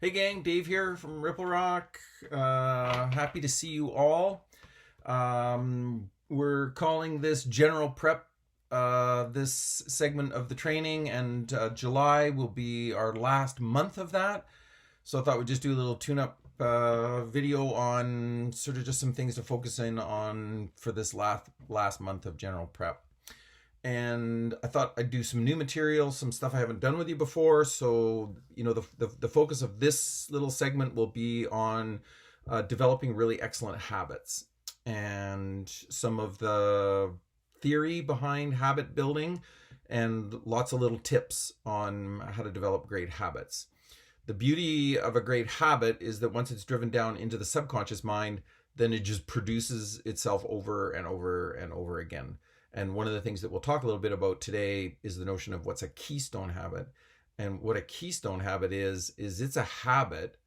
Hey gang, Dave here from RippleRock. Happy to see you all. We're calling this General Prep, this segment of the training, and July will be our last month of that. So I thought we'd just do a little tune-up video on sort of just some things to focus in on for this last month of General Prep. And I thought I'd do some new material, some stuff I haven't done with you before. So, the focus of this little segment will be on developing really excellent habits and some of the theory behind habit building and lots of little tips on how to develop great habits. The beauty of a great habit is that once it's driven down into the subconscious mind, then it just produces itself over and over and over again. And one of the things that we'll talk a little bit about today is the notion of what's a keystone habit. And what a keystone habit is it's a habit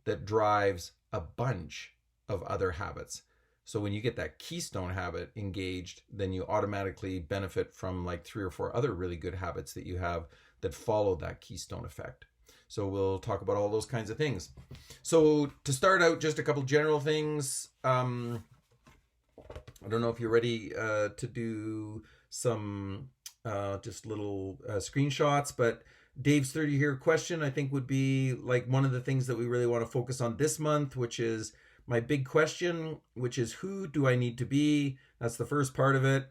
that drives a bunch of other habits. So when you get that keystone habit engaged, then you automatically benefit from like 3 or 4 other really good habits that you have that follow that keystone effect. So we'll talk about all those kinds of things. So to start out, just a couple general things. I don't know if you're ready to do some just little screenshots, but Dave's 30 here question I think would be like one of the things that we really want to focus on this month, which is my big question, which is who do I need to be? That's the first part of it.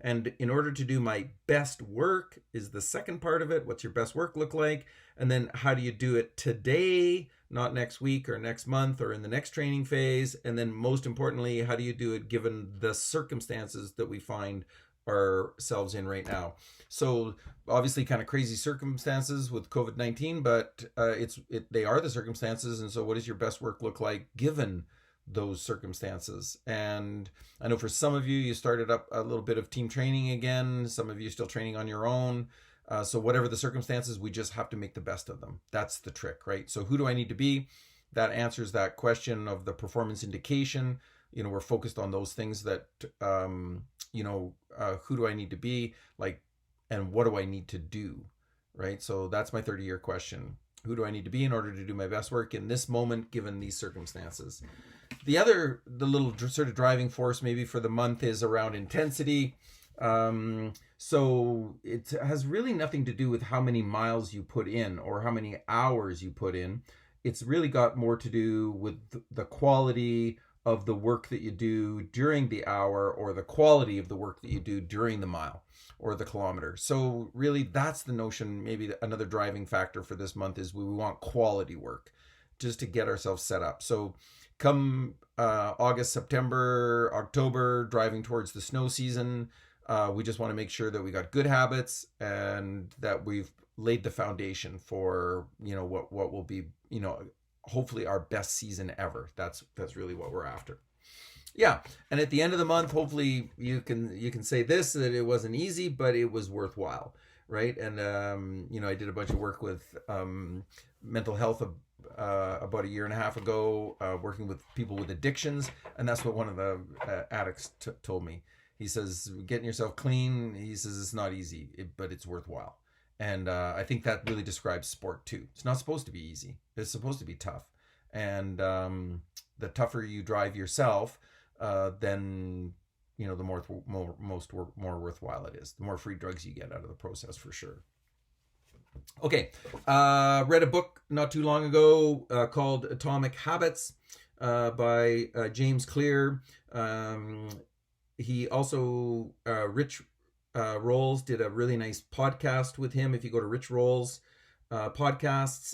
And in order to do my best work is the second part of it. What's your best work look like? And then how do you do it today, not next week or next month or in the next training phase? And then most importantly, how do you do it given the circumstances that we find ourselves in right now? So obviously kind of crazy circumstances with COVID-19, but they are the circumstances. And so what does your best work look like given those circumstances? And I know for some of you, you started up a little bit of team training again. Some of you still training on your own. So whatever the circumstances, we just have to make the best of them. That's the trick, right? So who do I need to be? That answers that question of the performance indication. We're focused on those things that, who do I need to be? And what do I need to do, right? So that's my 30-year question. Who do I need to be in order to do my best work in this moment, given these circumstances? The little sort of driving force maybe for the month is around intensity. So it has really nothing to do with how many miles you put in or how many hours you put in. It's really got more to do with the quality of the work that you do during the hour or the quality of the work that you do during the mile or the kilometer. So really that's the notion. Maybe another driving factor for this month is we want quality work just to get ourselves set up. So come August, September, October, driving towards the snow season, we just want to make sure that we got good habits and that we've laid the foundation for, what will be, hopefully our best season ever. That's really what we're after. Yeah. And at the end of the month, hopefully you can say this, that it wasn't easy, but it was worthwhile. Right. And, I did a bunch of work with mental health about a year and a half ago, working with people with addictions. And that's what one of the addicts told me. He says, getting yourself clean, he says, it's not easy, but it's worthwhile. And I think that really describes sport too. It's not supposed to be easy. It's supposed to be tough. And the tougher you drive yourself, then, the more worthwhile it is. The more free drugs you get out of the process for sure. Okay. Read a book not too long ago called Atomic Habits by James Clear. He also, Rich Rolls did a really nice podcast with him. If you go to Rich Rolls podcasts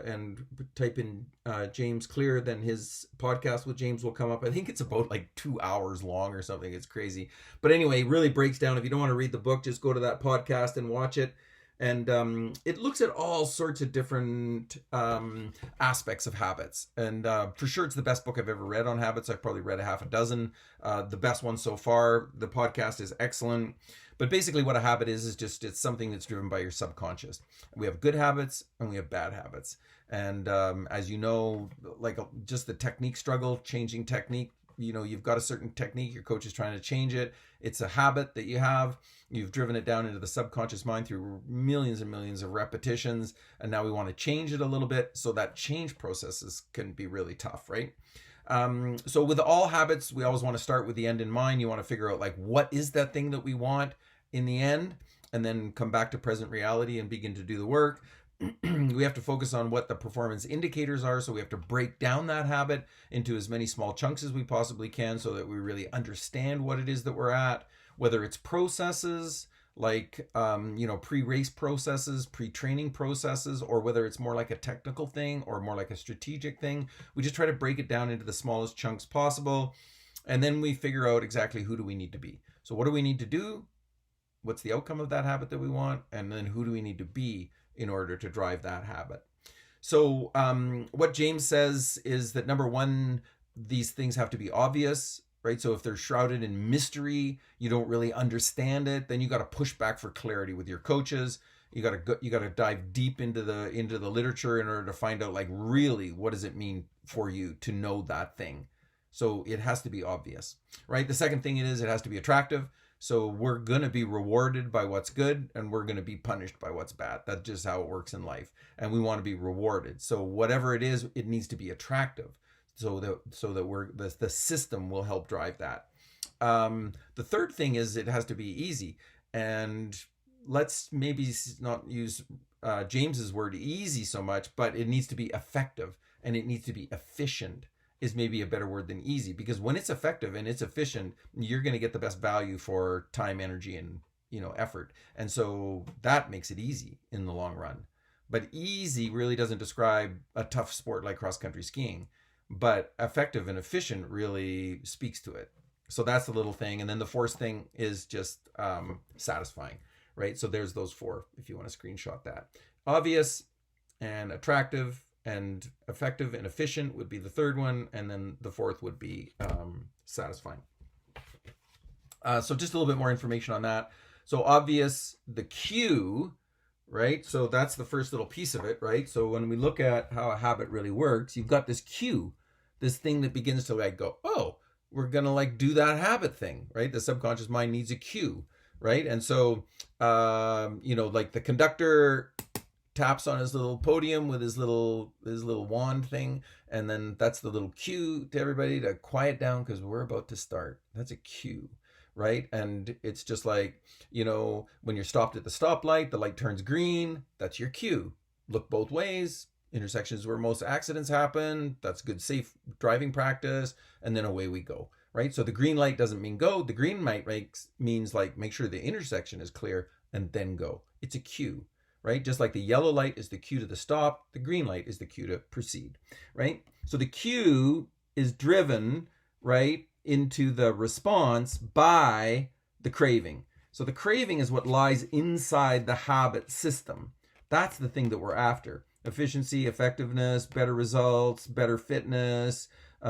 and type in James Clear, then his podcast with James will come up. I think it's about like 2 hours long or something. It's crazy. But anyway, it really breaks down. If you don't want to read the book, just go to that podcast and watch it. And it looks at all sorts of different aspects of habits. And for sure, it's the best book I've ever read on habits. I've probably read a half a dozen. The best one so far. The podcast is excellent. But basically what a habit is just it's something that's driven by your subconscious. We have good habits and we have bad habits. And as you know, like just the technique struggle, changing technique you've got a certain technique, your coach is trying to change it. It's a habit that you have. You've driven it down into the subconscious mind through millions and millions of repetitions, and now we want to change it a little bit. So that change processes can be really tough, right? So with all habits, we always want to start with the end in mind. You want to figure out like, what is that thing that we want in the end, and then come back to present reality and begin to do the work. We have to focus on what the performance indicators are. So we have to break down that habit into as many small chunks as we possibly can so that we really understand what it is that we're at, whether it's processes like, pre-race processes, pre-training processes, or whether it's more like a technical thing or more like a strategic thing. We just try to break it down into the smallest chunks possible. And then we figure out exactly who do we need to be. So what do we need to do? What's the outcome of that habit that we want? And then who do we need to be in order to drive that habit? So what James says is that number one, these things have to be obvious, right? So if they're shrouded in mystery, you don't really understand it, then you got to push back for clarity with your coaches. You got to dive deep into the literature in order to find out like really what does it mean for you to know that thing. So it has to be obvious, right? The second thing it has to be attractive. So we're going to be rewarded by what's good and we're going to be punished by what's bad. That's just how it works in life. And we want to be rewarded. So whatever it is, it needs to be attractive so that the system will help drive that. The third thing is it has to be easy. And let's maybe not use James's word easy so much, but it needs to be effective and it needs to be efficient. Is maybe a better word than easy, because when it's effective and it's efficient, you're going to get the best value for time, energy, and effort. And so that makes it easy in the long run. But easy really doesn't describe a tough sport like cross-country skiing, but effective and efficient really speaks to it. So that's the little thing. And then the fourth thing is just satisfying, right? So there's those four, if you want to screenshot that. Obvious and attractive and effective and efficient would be the third one. And then the fourth would be satisfying. So just a little bit more information on that. So obvious, the cue, right? So that's the first little piece of it, right? So when we look at how a habit really works, you've got this cue, this thing that begins to like go, oh, we're going to like do that habit thing, right? The subconscious mind needs a cue, right? And so, like the conductor taps on his little podium with his little wand thing, and then that's the little cue to everybody to quiet down because we're about to start. That's a cue, right? And it's just like, when you're stopped at the stoplight, the light turns green, that's your cue. Look both ways. Intersections where most accidents happen, that's good safe driving practice, and then away we go, right? So the green light doesn't mean go. The green light means like make sure the intersection is clear and then go. It's a cue, right? Just like the yellow light is the cue to the stop, the green light is the cue to proceed, right? So the cue is driven, right, into the response by the craving. So the craving is what lies inside the habit system. That's the thing that we're after. Efficiency, effectiveness, better results, better fitness,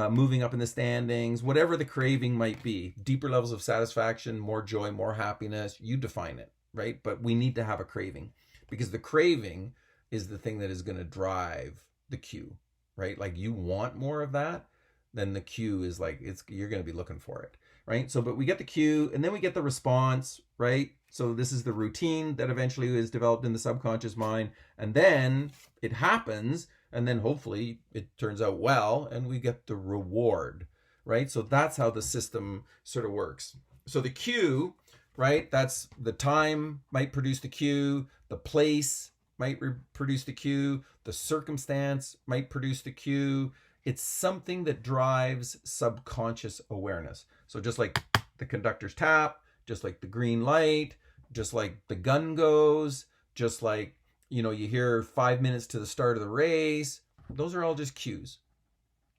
moving up in the standings, whatever the craving might be, deeper levels of satisfaction, more joy, more happiness, you define it, right? But we need to have a craving because the craving is the thing that is going to drive the cue, right? Like you want more of that, then the cue is like, you're going to be looking for it, right? So, but we get the cue and then we get the response, right? So this is the routine that eventually is developed in the subconscious mind. And then it happens. And then hopefully it turns out well and we get the reward, right? So that's how the system sort of works. So the cue, right? That's the time might produce the cue. The place might produce the cue. The circumstance might produce the cue. It's something that drives subconscious awareness. So just like the conductor's tap, just like the green light, just like the gun goes, just like, you hear 5 minutes to the start of the race. Those are all just cues,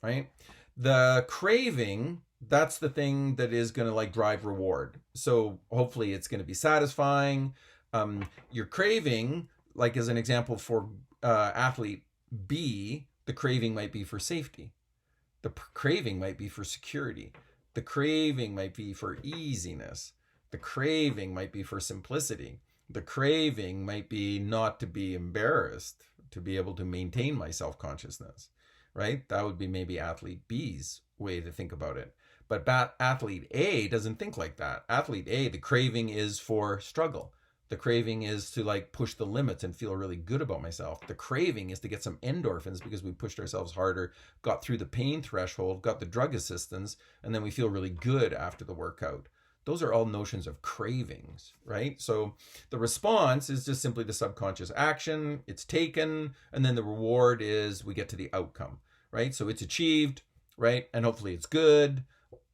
right? The craving, that's the thing that is going to like drive reward. So hopefully it's going to be satisfying. Your craving, like as an example for athlete B, the craving might be for safety. The craving might be for security. The craving might be for easiness. The craving might be for simplicity. The craving might be not to be embarrassed, to be able to maintain my self-consciousness, right? That would be maybe athlete B's way to think about it. But athlete A doesn't think like that. Athlete A, the craving is for struggle. The craving is to like push the limits and feel really good about myself. The craving is to get some endorphins because we pushed ourselves harder, got through the pain threshold, got the drug assistance, and then we feel really good after the workout. Those are all notions of cravings, right? So the response is just simply the subconscious action. It's taken, and then the reward is we get to the outcome, right? So it's achieved, right? And hopefully it's good,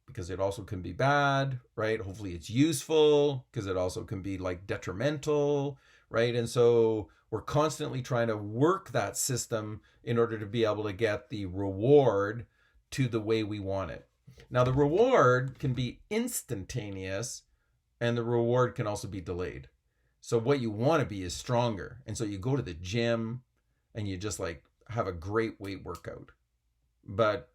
because it also can be bad, right? Hopefully it's useful, because it also can be like detrimental, right? And so we're constantly trying to work that system in order to be able to get the reward to the way we want it. Now, the reward can be instantaneous, and the reward can also be delayed. So what you want to be is stronger. And so you go to the gym and you just like have a great weight workout. But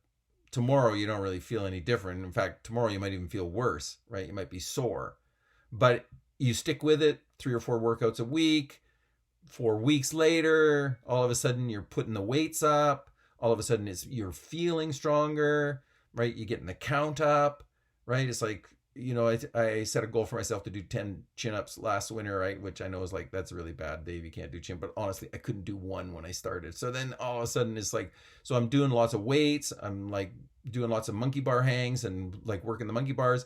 tomorrow you don't really feel any different. In fact, tomorrow you might even feel worse, right? You might be sore. But you stick with it 3 or 4 workouts a week. 4 weeks later, all of a sudden you're putting the weights up. All of a sudden you're feeling stronger, right? You're getting the count up, right? It's like, you know, I set a goal for myself to do 10 chin-ups last winter, right? Which I know is like, that's really bad, Dave. You can't do chin. But honestly, I couldn't do one when I started. So then all of a sudden it's like, so I'm doing lots of weights. I'm like doing lots of monkey bar hangs and like working the monkey bars,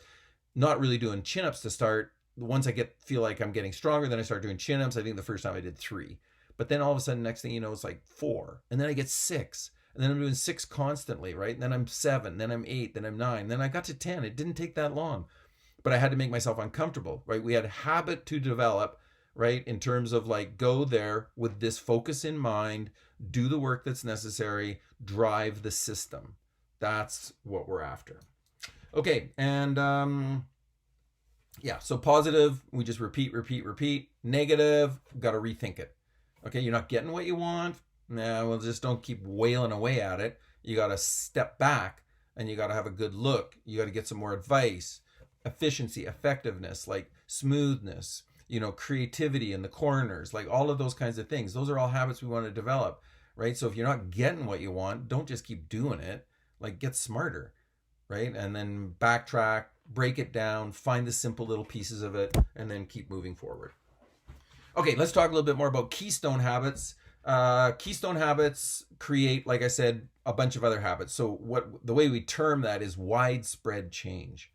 not really doing chin-ups to start. Once I feel like I'm getting stronger, then I start doing chin-ups. I think the first time I did 3. But then all of a sudden, next thing you know, it's like 4. And then I get 6. And then I'm doing 6 constantly, right? And then I'm 7, then I'm 8, then I'm 9. Then I got to 10. It didn't take that long. But I had to make myself uncomfortable, right? We had habit to develop, right? In terms of like, go there with this focus in mind, do the work that's necessary, drive the system. That's what we're after. Okay, and yeah, so positive, we just repeat. Negative, got to rethink it. Okay, you're not getting what you want. Nah, well, just don't keep wailing away at it. You got to step back and you got to have a good look. You got to get some more advice. Efficiency, effectiveness, like smoothness, you know, creativity in the corners, like all of those kinds of things. Those are all habits we want to develop, right? So if you're not getting what you want, don't just keep doing it. Like, get smarter, right? And then backtrack, break it down, find the simple little pieces of it, and then keep moving forward. Okay, let's talk a little bit more about keystone habits. Keystone habits create, like I said, a bunch of other habits. So the way we term that is widespread change,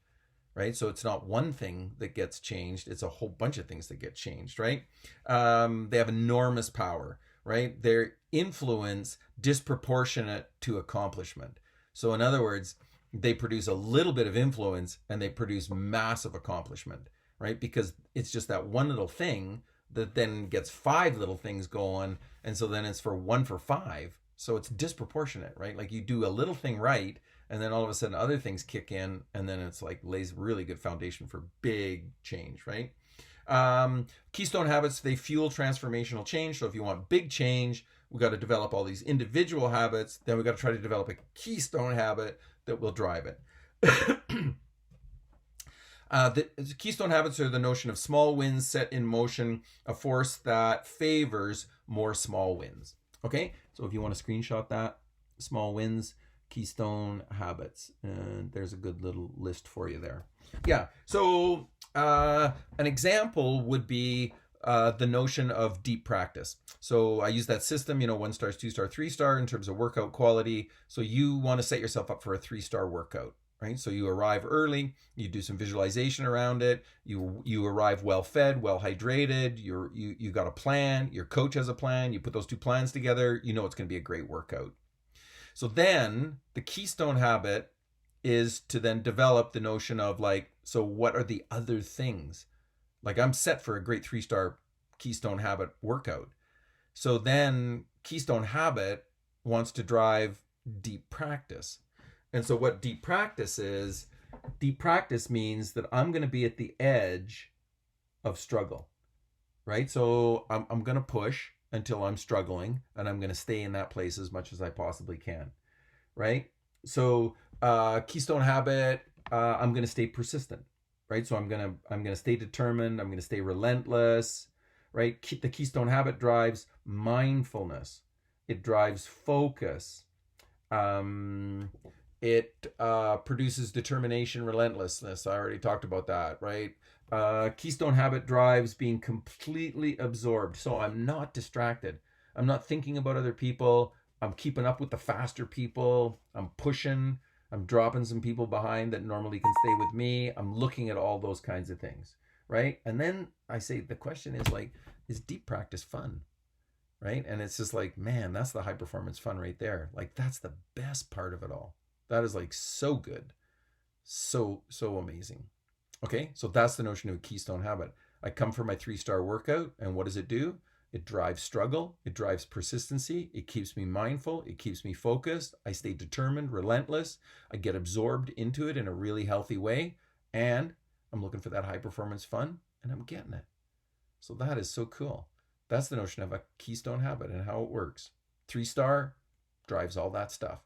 right? So it's not one thing that gets changed, it's a whole bunch of things that get changed, right? They have enormous power, right? Their influence disproportionate to accomplishment. So in other words, they produce a little bit of influence and they produce massive accomplishment, right? Because it's just that one little thing that then gets 5 little things going. And so then it's for 1 for 5. So it's disproportionate, right? Like you do a little thing right, and then all of a sudden other things kick in, and then it's like lays really good foundation for big change, right? Keystone habits, they fuel transformational change. So if you want big change, we got to develop all these individual habits. Then we got to try to develop a keystone habit that will drive it. The keystone habits are the notion of small wins set in motion, a force that favors more small wins. Okay, so if you want to screenshot that, small wins, keystone habits, and there's a good little list for you there. Yeah, so an example would be the notion of deep practice. So I use that system, 1 star, 2 star, 3 star in terms of workout quality. So you want to set yourself up for a 3-star workout, right? So you arrive early, you do some visualization around it, you arrive well fed, well hydrated, you got a plan, your coach has a plan, you put those 2 plans together, it's going to be a great workout. So then the keystone habit is to then develop the notion of like, so what are the other things? Like I'm set for a great 3-star keystone habit workout. So then keystone habit wants to drive deep practice. And so what deep practice means that I'm going to be at the edge of struggle, right? So I'm going to push until I'm struggling, and I'm going to stay in that place as much as I possibly can, right? So keystone habit, I'm going to stay persistent, right? So I'm going to stay determined. I'm going to stay relentless, right? The keystone habit drives mindfulness. It drives focus. It produces determination, relentlessness. I already talked about that, right? Keystone habit drives being completely absorbed. So I'm not distracted. I'm not thinking about other people. I'm keeping up with the faster people. I'm pushing. I'm dropping some people behind that normally can stay with me. I'm looking at all those kinds of things, right? And then I say the question is like, is deep practice fun? Right? And it's just like, man, that's the high performance fun right there. Like that's the best part of it all. That is like so good. So amazing. Okay, so that's the notion of a keystone habit. I come for my 3-star workout, and what does it do? It drives struggle, it drives persistency, it keeps me mindful, it keeps me focused, I stay determined, relentless, I get absorbed into it in a really healthy way, and I'm looking for that high performance fun, and I'm getting it. So that is so cool. That's the notion of a keystone habit and how it works. 3-star drives all that stuff.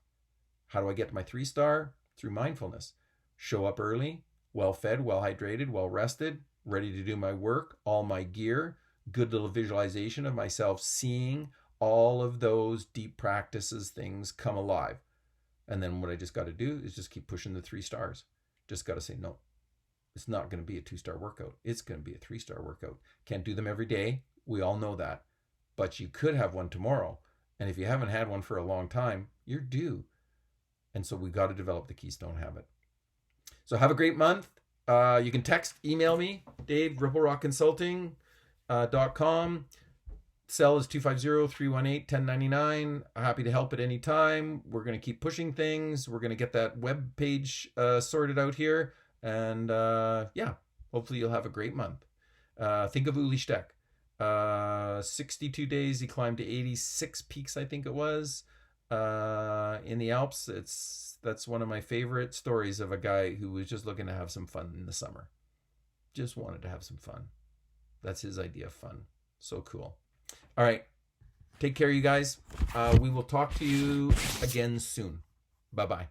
How do I get to my 3-star? Through mindfulness. Show up early, well fed, well hydrated, well rested, ready to do my work, all my gear, good little visualization of myself seeing all of those deep practices, things come alive. And then what I just got to do is just keep pushing the 3 stars. Just got to say, no, it's not going to be a 2-star workout. It's going to be a 3-star workout. Can't do them every day. We all know that. But you could have one tomorrow. And if you haven't had one for a long time, you're due. And so we got to develop the keystone habit. So have a great month. You can text, email me, Dave, RippleRockConsulting.com. Cell is 250-318-1099. Happy to help at any time. We're going to keep pushing things. We're going to get that web page sorted out here. And yeah, hopefully you'll have a great month. Think of Uli Steck. 62 days, he climbed to 86 peaks, I think it was, in the Alps. That's one of my favorite stories of a guy who was just looking to have some fun in the summer. Just wanted to have some fun. That's his idea of fun. So cool. All right. Take care, you guys. We will talk to you again soon. Bye-bye.